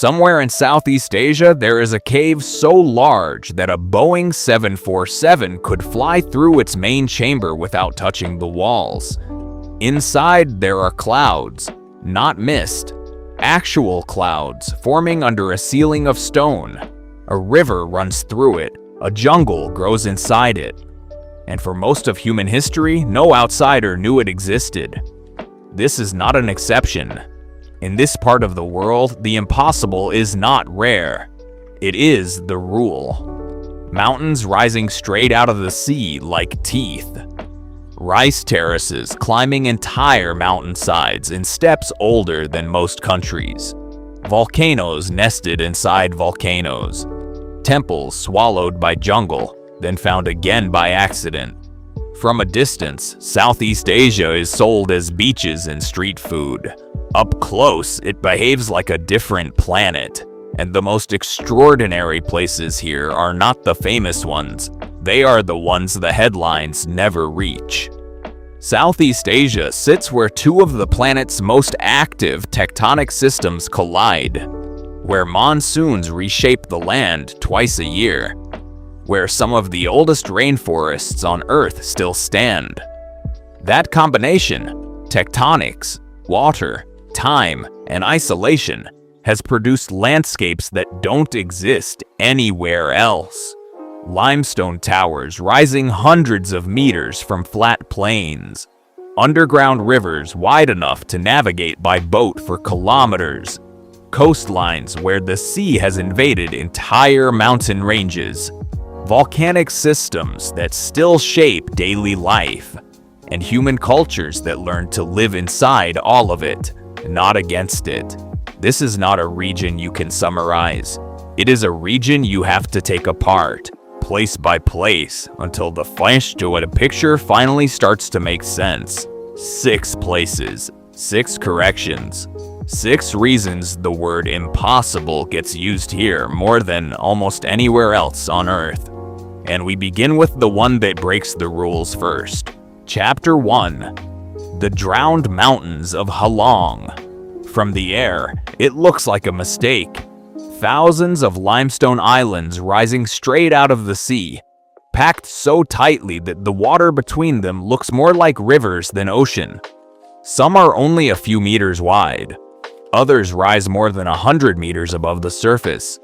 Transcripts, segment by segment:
Somewhere in Southeast Asia, there is a cave so large that a Boeing 747 could fly through its main chamber without touching the walls. Inside, there are clouds, not mist, actual clouds forming under a ceiling of stone. A river runs through it, a jungle grows inside it. And for most of human history, no outsider knew it existed. This is not an exception. In this part of the world, the impossible is not rare. It is the rule. Mountains rising straight out of the sea like teeth. Rice terraces climbing entire mountainsides in steps older than most countries. Volcanoes nested inside volcanoes. Temples swallowed by jungle, then found again by accident. From a distance, Southeast Asia is sold as beaches and street food. Up close, it behaves like a different planet. And the most extraordinary places here are not the famous ones. They are the ones the headlines never reach. Southeast Asia sits where two of the planet's most active tectonic systems collide, where monsoons reshape the land twice a year, where some of the oldest rainforests on Earth still stand. That combination, tectonics, water, time, and isolation, has produced landscapes that don't exist anywhere else. Limestone towers rising hundreds of meters from flat plains. Underground rivers wide enough to navigate by boat for kilometers. Coastlines where the sea has invaded entire mountain ranges. Volcanic systems that still shape daily life. And human cultures that learn to live inside all of it, not against it. This is not a region you can summarize. It is a region you have to take apart, place by place, until the flash to a picture finally starts to make sense. 6 places, 6 corrections, 6 reasons the word impossible gets used here more than almost anywhere else on Earth. And we begin with the one that breaks the rules first. Chapter 1. The Drowned Mountains of Halong. From the air, it looks like a mistake. Thousands of limestone islands rising straight out of the sea, packed so tightly that the water between them looks more like rivers than ocean. Some are only a few meters wide. Others rise more than 100 meters above the surface.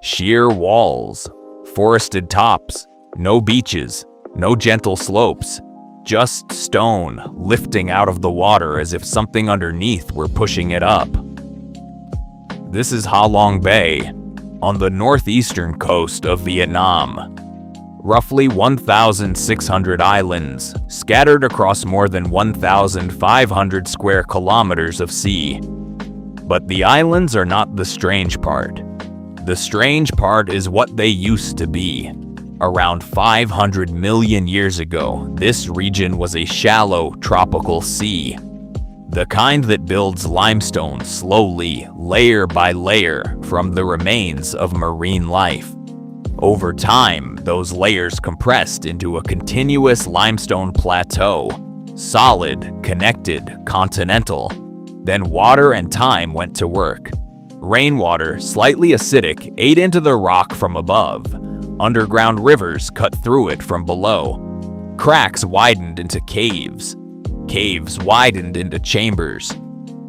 Sheer walls, forested tops, no beaches, no gentle slopes. Just stone lifting out of the water as if something underneath were pushing it up. This is Ha Long Bay, on the northeastern coast of Vietnam. Roughly 1,600 islands, scattered across more than 1,500 square kilometers of sea. But the islands are not the strange part. The strange part is what they used to be. Around 500 million years ago, this region was a shallow tropical sea. The kind that builds limestone slowly, layer by layer, from the remains of marine life. Over time, those layers compressed into a continuous limestone plateau. Solid, connected, continental. Then water and time went to work. Rainwater, slightly acidic, ate into the rock from above. Underground rivers cut through it from below. Cracks widened into caves. Caves widened into chambers.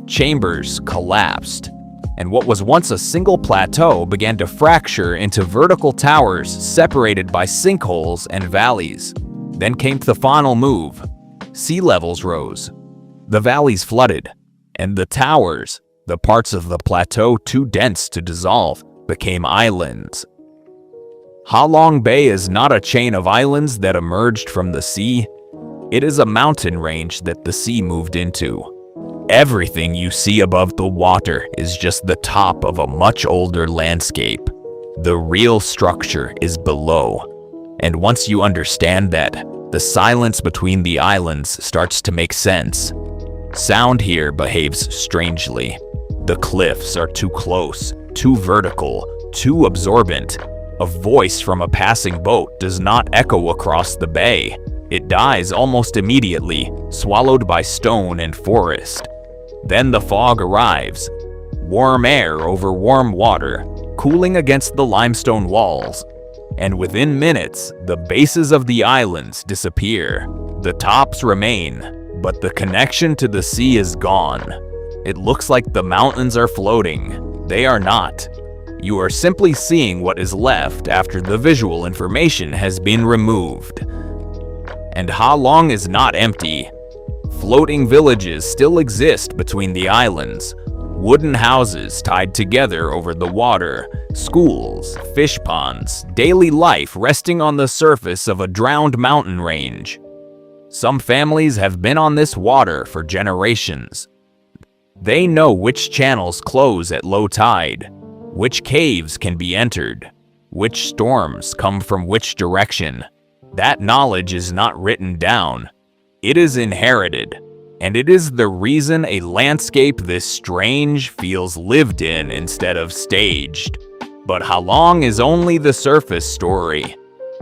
Chambers collapsed. And what was once a single plateau began to fracture into vertical towers separated by sinkholes and valleys. Then came the final move. Sea levels rose. The valleys flooded. And the towers, the parts of the plateau too dense to dissolve, became islands. Ha Long Bay is not a chain of islands that emerged from the sea. It is a mountain range that the sea moved into. Everything you see above the water is just the top of a much older landscape. The real structure is below. And once you understand that, the silence between the islands starts to make sense. Sound here behaves strangely. The cliffs are too close, too vertical, too absorbent. A voice from a passing boat does not echo across the bay. It dies almost immediately, swallowed by stone and forest. Then the fog arrives. warm air over warm water, cooling against the limestone walls. And within minutes, the bases of the islands disappear. The tops remain, but the connection to the sea is gone. It looks like the mountains are floating. They are not. You are simply seeing what is left after the visual information has been removed. And Ha Long is not empty. Floating villages still exist between the islands. Wooden houses tied together over the water, schools, fish ponds, daily life resting on the surface of a drowned mountain range. Some families have been on this water for generations. They know which channels close at low tide, which caves can be entered, which storms come from which direction. That knowledge is not written down. It is inherited. And it is the reason a landscape this strange feels lived in instead of staged. But Ha Long is only the surface story.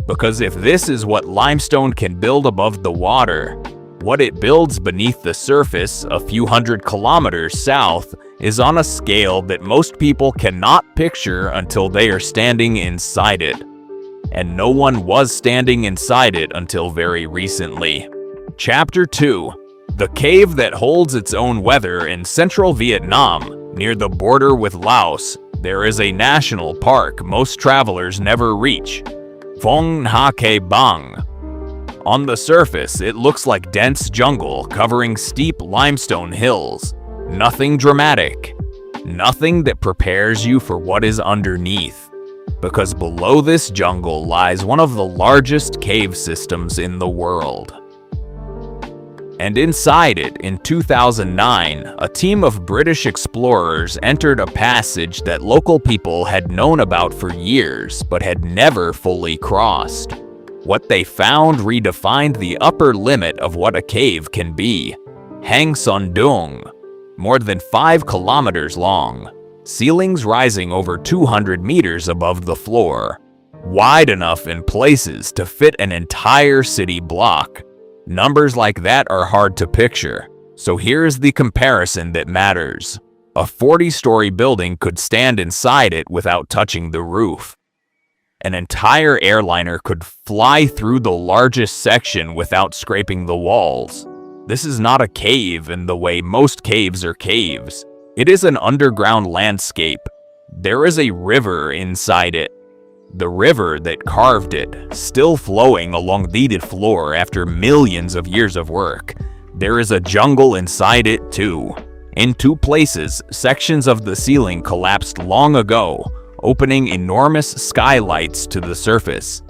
Because if this is what limestone can build above the water, what it builds beneath the surface a few hundred kilometers south is on a scale that most people cannot picture until they are standing inside it. And no one was standing inside it until very recently. Chapter 2. The cave that holds its own weather in central Vietnam, near the border with Laos, there is a national park most travelers never reach. Phong Ha Ke Bang. On the surface, it looks like dense jungle covering steep limestone hills. Nothing dramatic. Nothing that prepares you for what is underneath. Because below this jungle lies one of the largest cave systems in the world. And inside it, in 2009, a team of British explorers entered a passage that local people had known about for years, but had never fully crossed. What they found redefined the upper limit of what a cave can be. Hang Son Doong, more than 5 kilometers long, ceilings rising over 200 meters above the floor, wide enough in places to fit an entire city block. Numbers like that are hard to picture, so here's the comparison that matters. A 40-story building could stand inside it without touching the roof. An entire airliner could fly through the largest section without scraping the walls. This is not a cave in the way most caves are caves. It is an underground landscape. There is a river inside it. The river that carved it, still flowing along the floor after millions of years of work. There is a jungle inside it too. In 2 places, sections of the ceiling collapsed long ago, opening enormous skylights to the surface.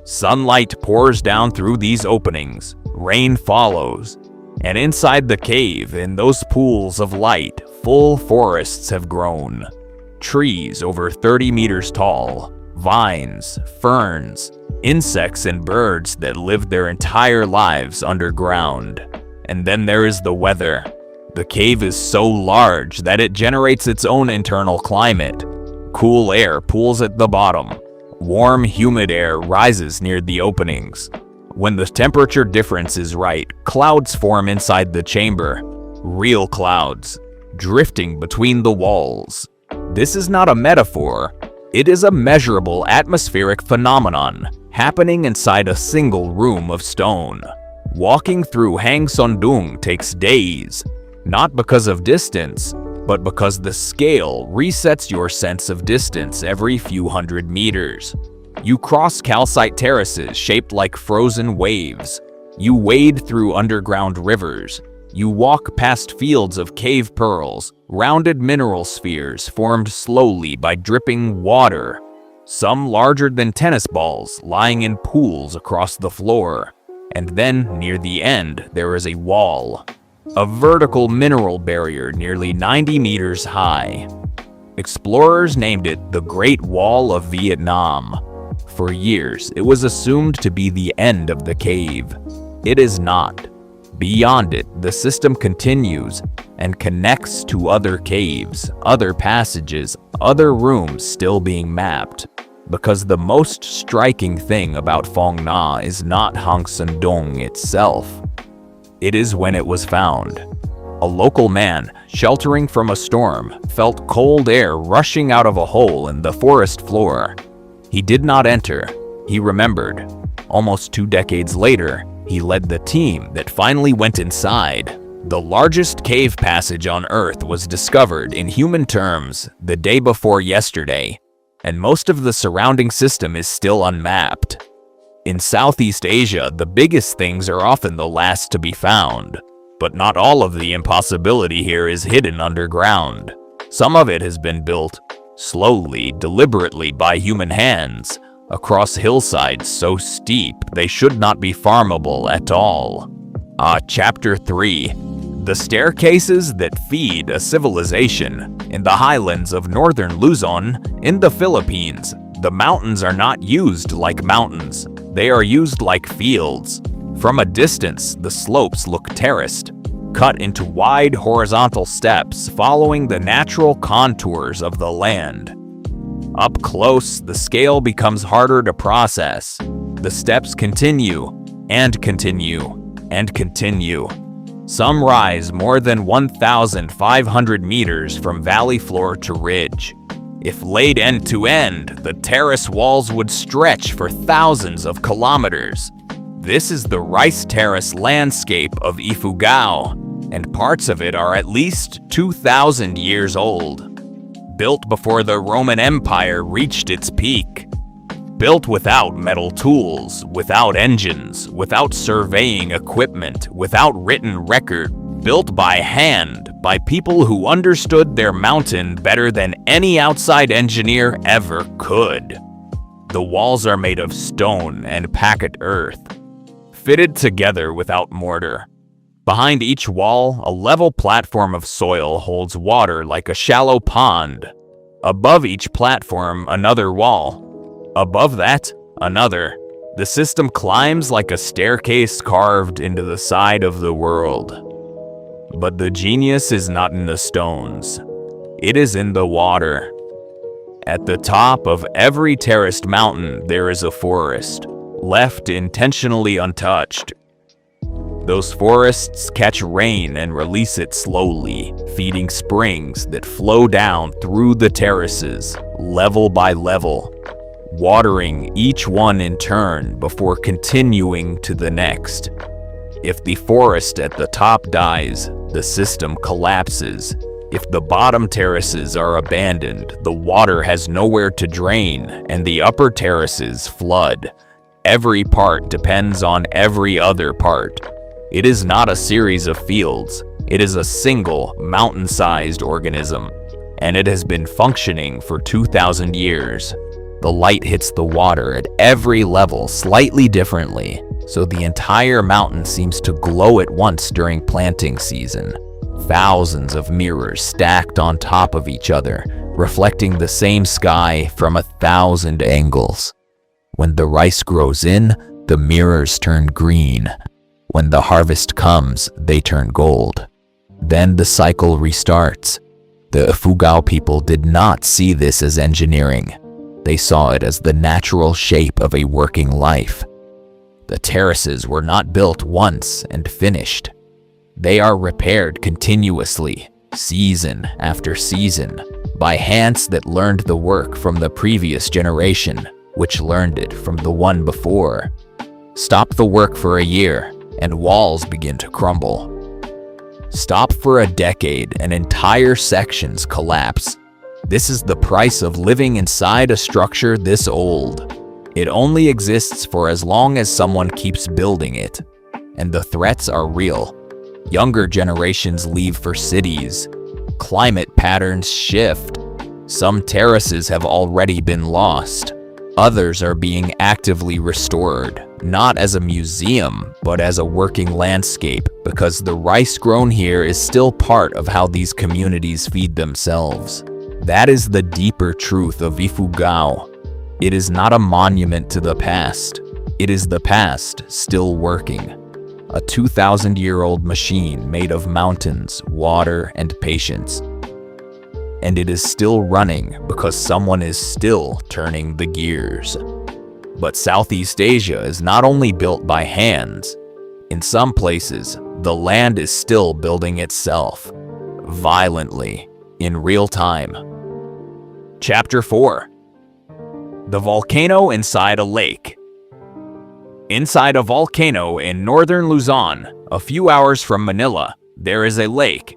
Sunlight pours down through these openings, rain follows, and inside the cave, in those pools of light, full forests have grown. Trees over 30 meters tall. Vines, ferns, insects and birds that live their entire lives underground. And then there is the weather. The cave is so large that it generates its own internal climate. Cool air pools at the bottom. Warm, humid air rises near the openings. When the temperature difference is right, clouds form inside the chamber. Real clouds, drifting between the walls. This is not a metaphor. It is a measurable atmospheric phenomenon happening inside a single room of stone. Walking through Hang Son Doong takes days, not because of distance, but because the scale resets your sense of distance every few hundred meters. You cross calcite terraces shaped like frozen waves. You wade through underground rivers. You walk past fields of cave pearls, rounded mineral spheres formed slowly by dripping water, some larger than tennis balls lying in pools across the floor. And then, near the end, there is a wall, a vertical mineral barrier nearly 90 meters high. Explorers named it the Great Wall of Vietnam. For years, it was assumed to be the end of the cave. It is not. Beyond it, the system continues and connects to other caves, other passages, other rooms still being mapped. Because the most striking thing about Phong Na is not Hang Son Doong itself. It is when it was found. A local man, sheltering from a storm, felt cold air rushing out of a hole in the forest floor. He did not enter. He remembered. Almost 2 decades later, he led the team that finally went inside. The largest cave passage on Earth was discovered in human terms the day before yesterday, and most of the surrounding system is still unmapped. In Southeast Asia, the biggest things are often the last to be found, but not all of the impossibility here is hidden underground. Some of it has been built slowly, deliberately by human hands, across hillsides so steep they should not be farmable at all. Chapter 3. The staircases that feed a civilization. In the highlands of northern Luzon, in the Philippines, the mountains are not used like mountains. They are used like fields. From a distance, the slopes look terraced, cut into wide horizontal steps following the natural contours of the land. Up close, the scale becomes harder to process. The steps continue, and continue, and continue. Some rise more than 1,500 meters from valley floor to ridge. If laid end to end, the terrace walls would stretch for thousands of kilometers. This is the rice terrace landscape of Ifugao, and parts of it are at least 2,000 years old. Built before the Roman Empire reached its peak. Built without metal tools, without engines, without surveying equipment, without written record. Built by hand, by people who understood their mountain better than any outside engineer ever could. The walls are made of stone and packet earth, fitted together without mortar. Behind each wall, a level platform of soil holds water like a shallow pond. Above each platform, another wall. Above that, another. The system climbs like a staircase carved into the side of the world. But the genius is not in the stones. It is in the water. At the top of every terraced mountain, there is a forest, left intentionally untouched. Those forests catch rain and release it slowly, feeding springs that flow down through the terraces, level by level, watering each one in turn before continuing to the next. If the forest at the top dies, the system collapses. If the bottom terraces are abandoned, the water has nowhere to drain, and the upper terraces flood. Every part depends on every other part. It is not a series of fields. It is a single, mountain-sized organism, and it has been functioning for 2,000 years. The light hits the water at every level slightly differently, so the entire mountain seems to glow at once during planting season. Thousands of mirrors stacked on top of each other, reflecting the same sky from 1,000 angles. When the rice grows in, the mirrors turn green. When the harvest comes, they turn gold. Then the cycle restarts. The Ifugao people did not see this as engineering. They saw it as the natural shape of a working life. The terraces were not built once and finished. They are repaired continuously, season after season, by hands that learned the work from the previous generation, which learned it from the one before. Stop the work for a year, and walls begin to crumble. Stop for a decade, and entire sections collapse. This is the price of living inside a structure this old. It only exists for as long as someone keeps building it. And the threats are real. Younger generations leave for cities. Climate patterns shift. Some terraces have already been lost. Others are being actively restored, not as a museum, but as a working landscape, because the rice grown here is still part of how these communities feed themselves. That is the deeper truth of Ifugao. It is not a monument to the past. It is the past still working. A 2,000-year-old machine made of mountains, water, and patience. And it is still running because someone is still turning the gears. But Southeast Asia is not only built by hands. In some places, The land is still building itself, violently, in real time. Chapter 4. The volcano inside a lake. Inside a volcano in northern Luzon, a few hours from Manila, there is a lake.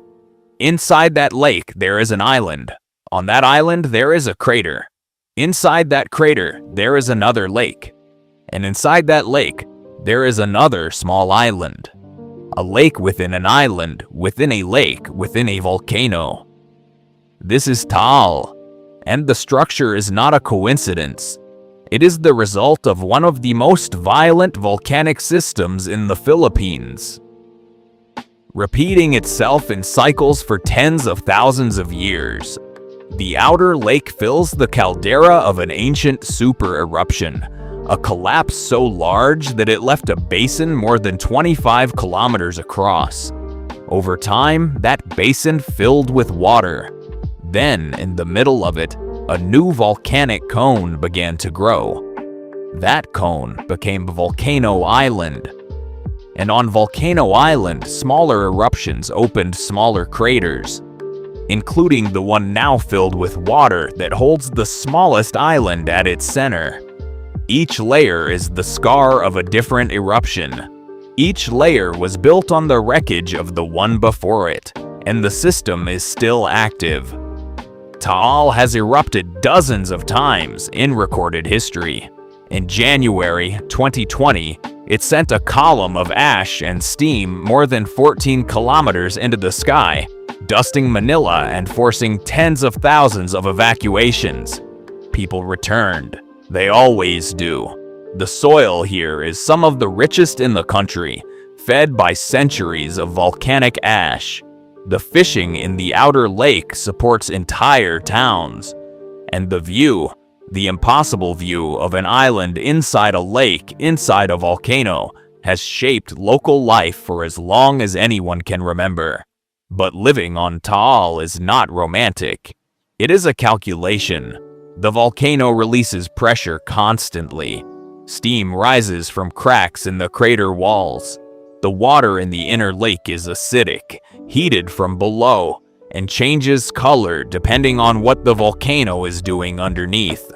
Inside that lake, there is an island. On that island, there is a crater. Inside that crater, there is another lake. And inside that lake, there is another small island. A lake within an island, within a lake, within a volcano. This is Taal, and the structure is not a coincidence. It is the result of one of the most violent volcanic systems in the Philippines, repeating itself in cycles for tens of thousands of years. The outer lake fills the caldera of an ancient super eruption, a collapse so large that it left a basin more than 25 kilometers across. Over time, that basin filled with water. Then, in the middle of it, a new volcanic cone began to grow. That cone became Volcano Island. And on Volcano Island, smaller eruptions opened smaller craters, including the one now filled with water that holds the smallest island at its center. Each layer is the scar of a different eruption. Each layer was built on the wreckage of the one before it, and the system is still active. Taal has erupted dozens of times in recorded history. In January 2020, it sent a column of ash and steam more than 14 kilometers into the sky, dusting Manila and forcing tens of thousands of evacuations. People returned. They always do. The soil here is some of the richest in the country, fed by centuries of volcanic ash. The fishing in the outer lake supports entire towns. And the view, the impossible view of an island inside a lake inside a volcano, has shaped local life for as long as anyone can remember. But living on Taal is not romantic. It is a calculation. The volcano releases pressure constantly. Steam rises from cracks in the crater walls. The water in the inner lake is acidic, heated from below, and changes color depending on what the volcano is doing underneath.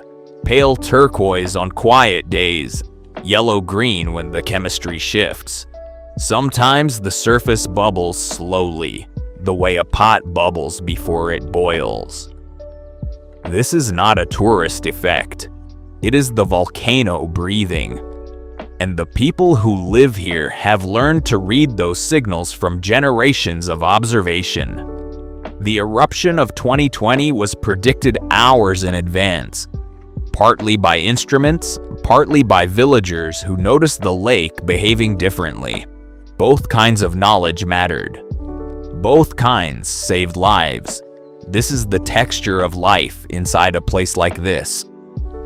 Pale turquoise on quiet days, yellow-green when the chemistry shifts. Sometimes the surface bubbles slowly, the way a pot bubbles before it boils. This is not a tourist effect. It is the volcano breathing. And the people who live here have learned to read those signals from generations of observation. The eruption of 2020 was predicted hours in advance, partly by instruments, partly by villagers who noticed the lake behaving differently. Both kinds of knowledge mattered. Both kinds saved lives. This is the texture of life inside a place like this.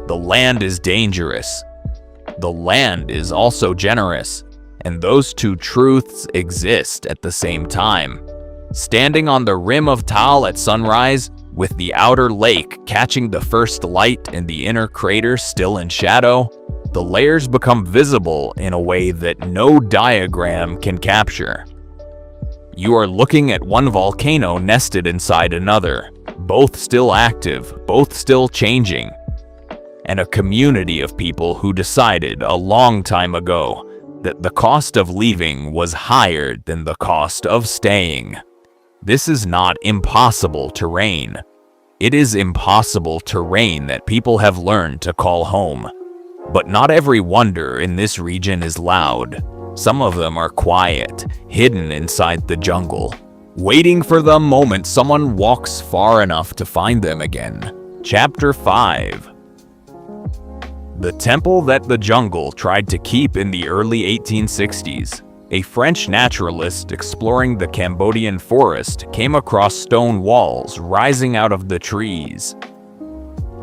The land is dangerous. The land is also generous, and those two truths exist at the same time. Standing on the rim of Taal at sunrise, with the outer lake catching the first light and the inner crater still in shadow, the layers become visible in a way that no diagram can capture. You are looking at one volcano nested inside another, both still active, both still changing, and a community of people who decided a long time ago that the cost of leaving was higher than the cost of staying. This is not impossible terrain. It is impossible terrain that people have learned to call home. But not every wonder in this region is loud. Some of them are quiet, hidden inside the jungle, waiting for the moment someone walks far enough to find them again. Chapter 5. The temple that the jungle tried to keep in the early 1860s. A French naturalist exploring the Cambodian forest came across stone walls rising out of the trees.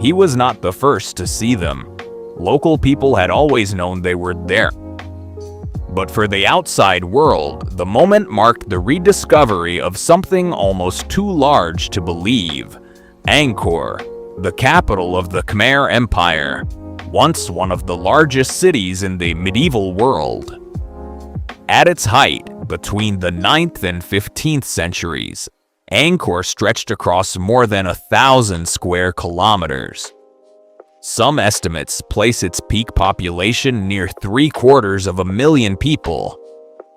He was not the first to see them. Local people had always known they were there. But for the outside world, the moment marked the rediscovery of something almost too large to believe. Angkor, the capital of the Khmer Empire, once one of the largest cities in the medieval world. At its height, between the 9th and 15th centuries. Angkor stretched across more than 1,000 square kilometers. Some estimates place its peak population near 750,000 people.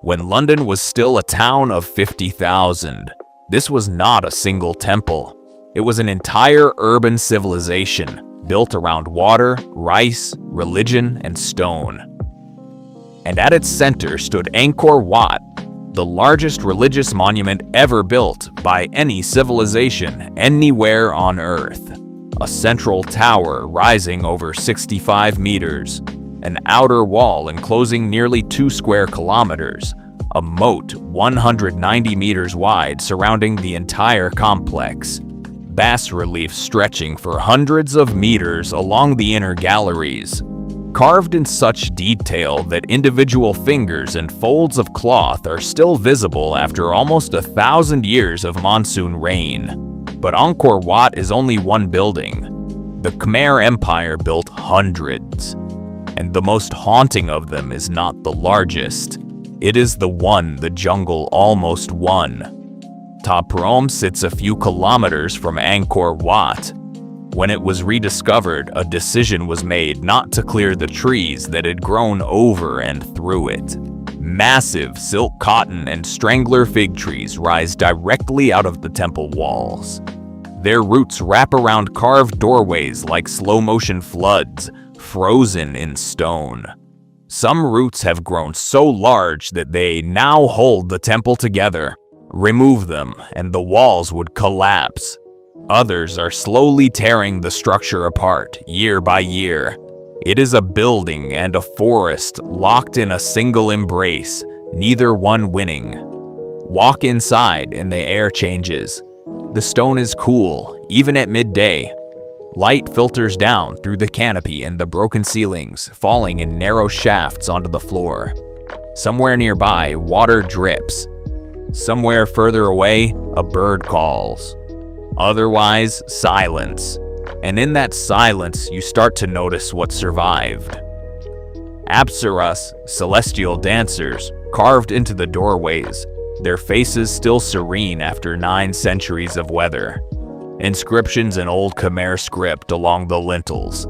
When London was still a town of 50,000, this was not a single temple. It was an entire urban civilization built around water, rice, religion, and stone. And at its center stood Angkor Wat, the largest religious monument ever built by any civilization anywhere on Earth. A central tower rising over 65 meters, an outer wall enclosing nearly 2 square kilometers, a moat 190 meters wide surrounding the entire complex, bas-reliefs stretching for hundreds of meters along the inner galleries, carved in such detail that individual fingers and folds of cloth are still visible after almost 1,000 years of monsoon rain. But Angkor Wat is only one building. The Khmer Empire built hundreds, and the most haunting of them is not the largest. It is the one the jungle almost won. Prohm sits a few kilometers from Angkor Wat. When it was rediscovered, a decision was made not to clear the trees that had grown over and through it. Massive silk cotton and strangler fig trees rise directly out of the temple walls. Their roots wrap around carved doorways like slow-motion floods, frozen in stone. Some roots have grown so large that they now hold the temple together. Remove them, and the walls would collapse. Others are slowly tearing the structure apart, year by year. It is a building and a forest locked in a single embrace, neither one winning. Walk inside and the air changes. The stone is cool, even at midday. Light filters down through the canopy and the broken ceilings, falling in narrow shafts onto the floor. Somewhere nearby, water drips. Somewhere further away, a bird calls. Otherwise, silence. And in that silence, you start to notice what survived. Apsaras, celestial dancers, carved into the doorways, their faces still serene after 9 centuries of weather. Inscriptions in old Khmer script along the lintels.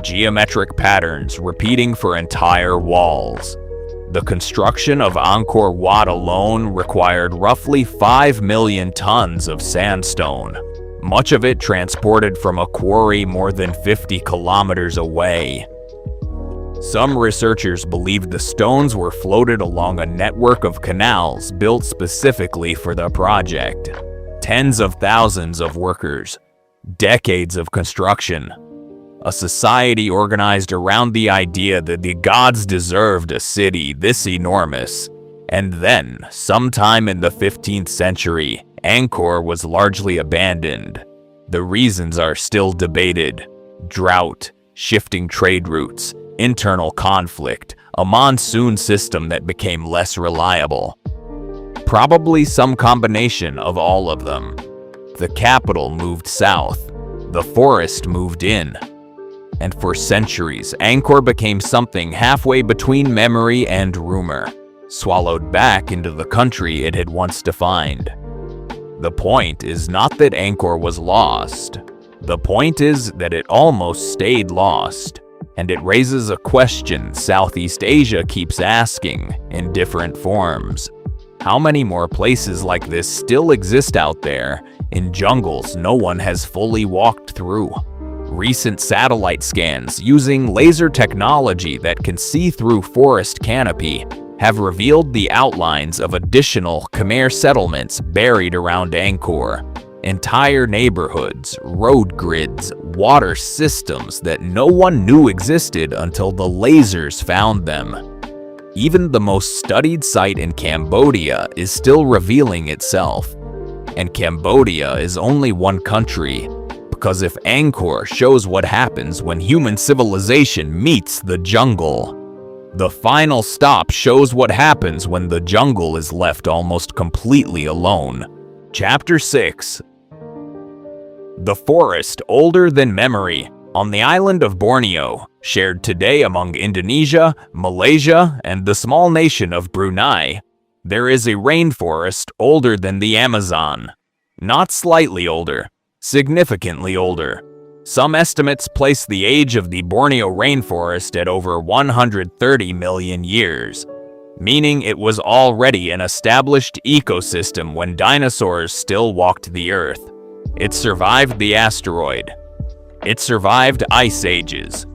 Geometric patterns repeating for entire walls. The construction of Angkor Wat alone required roughly 5 million tons of sandstone, much of it transported from a quarry more than 50 kilometers away. Some researchers believe the stones were floated along a network of canals built specifically for the project. Tens of thousands of workers, decades of construction, a society organized around the idea that the gods deserved a city this enormous. And then, sometime in the 15th century, Angkor was largely abandoned. The reasons are still debated. Drought, shifting trade routes, internal conflict, a monsoon system that became less reliable. Probably some combination of all of them. The capital moved south. The forest moved in. And for centuries, Angkor became something halfway between memory and rumor, swallowed back into the country it had once defined. The point is not that Angkor was lost. The point is that it almost stayed lost. And it raises a question Southeast Asia keeps asking in different forms. How many more places like this still exist out there, in jungles no one has fully walked through? Recent satellite scans using laser technology that can see through forest canopy have revealed the outlines of additional Khmer settlements buried around Angkor. Entire neighborhoods, road grids, water systems that no one knew existed until the lasers found them. Even the most studied site in Cambodia is still revealing itself. And Cambodia is only one country, because if Angkor shows what happens when human civilization meets the jungle, the final stop shows what happens when the jungle is left almost completely alone. Chapter 6. The forest older than memory. On the island of Borneo, shared today among Indonesia, Malaysia, and the small nation of Brunei, There is a rainforest older than the Amazon. Not slightly older, significantly older. Some estimates place the age of the Borneo rainforest at over 130 million years, meaning it was already an established ecosystem when dinosaurs still walked the Earth. It survived the asteroid. It survived ice ages.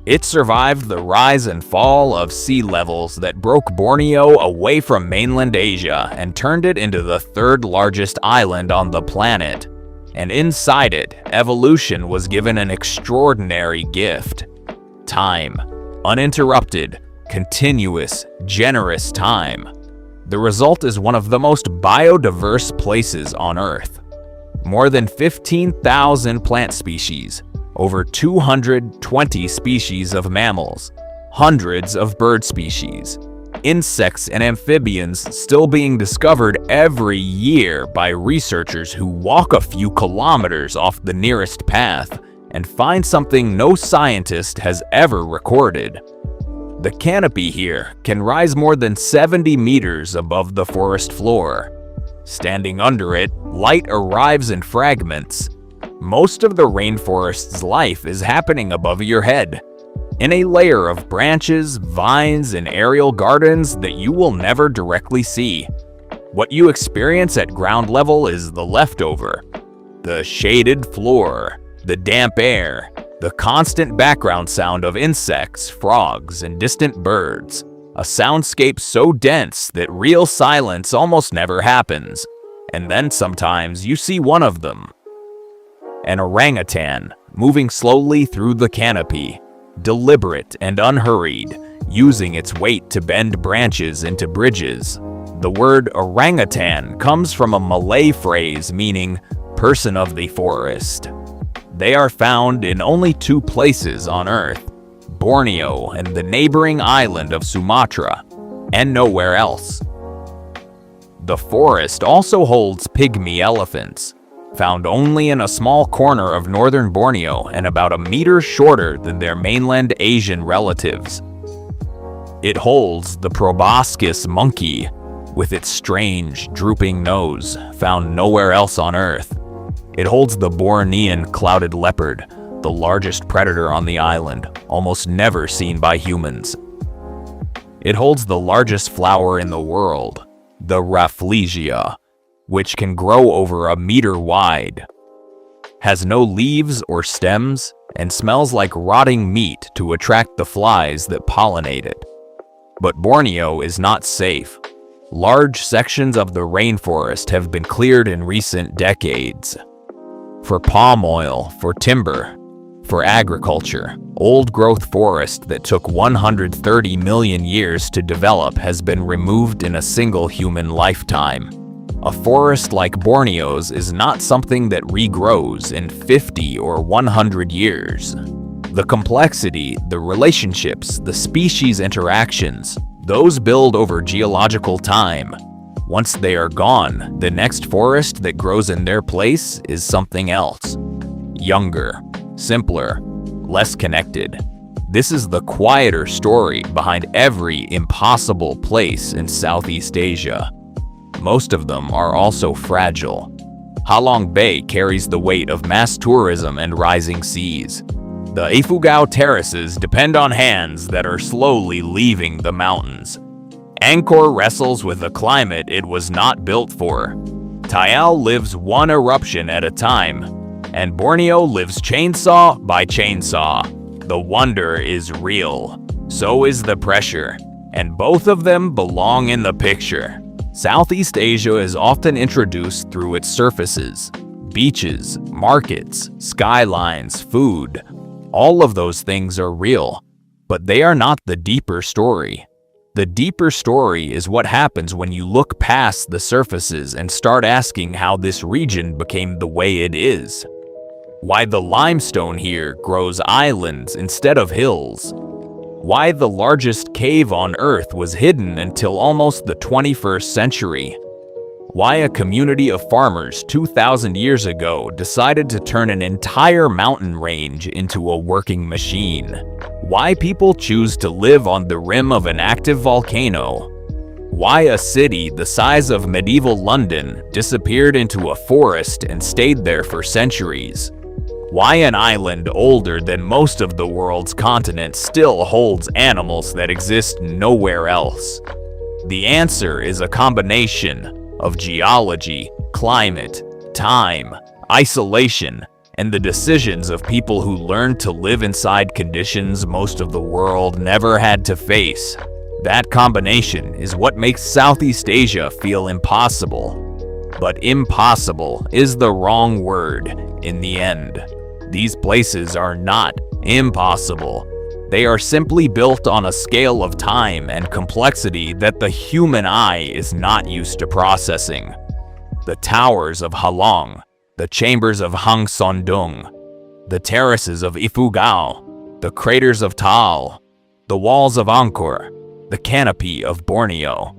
It survived the rise and fall of sea levels that broke Borneo away from mainland Asia and turned it into the third largest island on the planet. And inside it, evolution was given an extraordinary gift. Time. Uninterrupted, continuous, generous time. The result is one of the most biodiverse places on Earth. More than 15,000 plant species, over 220 species of mammals, hundreds of bird species, insects and amphibians still being discovered every year by researchers who walk a few kilometers off the nearest path and find something no scientist has ever recorded. The canopy here can rise more than 70 meters above the forest floor. Standing under it, light arrives in fragments. Most of the rainforest's life is happening above your head, in a layer of branches, vines, and aerial gardens that you will never directly see. What you experience at ground level is the leftover. The shaded floor, the damp air, the constant background sound of insects, frogs, and distant birds. A soundscape so dense that real silence almost never happens. And then sometimes you see one of them. An orangutan, moving slowly through the canopy, deliberate and unhurried, using its weight to bend branches into bridges. The word orangutan comes from a Malay phrase meaning person of the forest. They are found in only 2 places on Earth, Borneo and the neighboring island of Sumatra, and nowhere else. The forest also holds pygmy elephants, found only in a small corner of northern Borneo and about a meter shorter than their mainland Asian relatives. It holds the proboscis monkey, with its strange, drooping nose, found nowhere else on Earth. It holds the Bornean clouded leopard, the largest predator on the island, almost never seen by humans. It holds the largest flower in the world, the Rafflesia, which can grow over a meter wide, has no leaves or stems, and smells like rotting meat to attract the flies that pollinate it. But Borneo is not safe. Large sections of the rainforest have been cleared in recent decades. For palm oil, for timber, for agriculture, old-growth forest that took 130 million years to develop has been removed in a single human lifetime. A forest like Borneo's is not something that regrows in 50 or 100 years. The complexity, the relationships, the species interactions, those build over geological time. Once they are gone, the next forest that grows in their place is something else. Younger, simpler, less connected. This is the quieter story behind every impossible place in Southeast Asia. Most of them are also fragile. Halong Bay carries the weight of mass tourism and rising seas. The Ifugao terraces depend on hands that are slowly leaving the mountains. Angkor wrestles with a climate it was not built for. Taal lives one eruption at a time, and Borneo lives chainsaw by chainsaw. The wonder is real. So is the pressure, and both of them belong in the picture. Southeast Asia is often introduced through its surfaces, beaches, markets, skylines, food. All of those things are real, but they are not the deeper story. The deeper story is what happens when you look past the surfaces and start asking how this region became the way it is. Why the limestone here grows islands instead of hills. Why the largest cave on Earth was hidden until almost the 21st century. Why a community of farmers 2,000 years ago decided to turn an entire mountain range into a working machine. Why people choose to live on the rim of an active volcano. Why a city the size of medieval London disappeared into a forest and stayed there for centuries. Why an island older than most of the world's continents still holds animals that exist nowhere else. The answer is a combination of geology, climate, time, isolation, and the decisions of people who learned to live inside conditions most of the world never had to face. That combination is what makes Southeast Asia feel impossible. But impossible is the wrong word in the end. These places are not impossible. They are simply built on a scale of time and complexity that the human eye is not used to processing. The towers of Halong, the chambers of Hang Son Doong, the terraces of Ifugao, the craters of Taal, the walls of Angkor, the canopy of Borneo.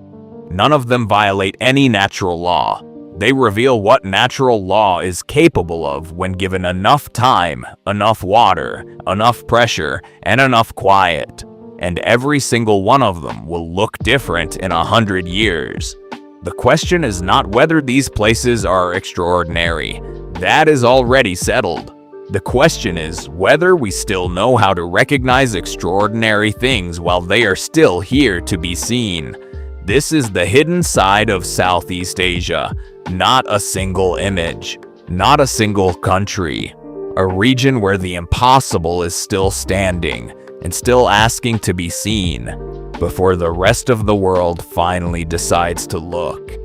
None of them violate any natural law. They reveal what natural law is capable of when given enough time, enough water, enough pressure, and enough quiet. And every single one of them will look different in 100 years. The question is not whether these places are extraordinary. That is already settled. The question is whether we still know how to recognize extraordinary things while they are still here to be seen. This is the hidden side of Southeast Asia. Not a single image, not a single country. A region where the impossible is still standing and still asking to be seen before the rest of the world finally decides to look.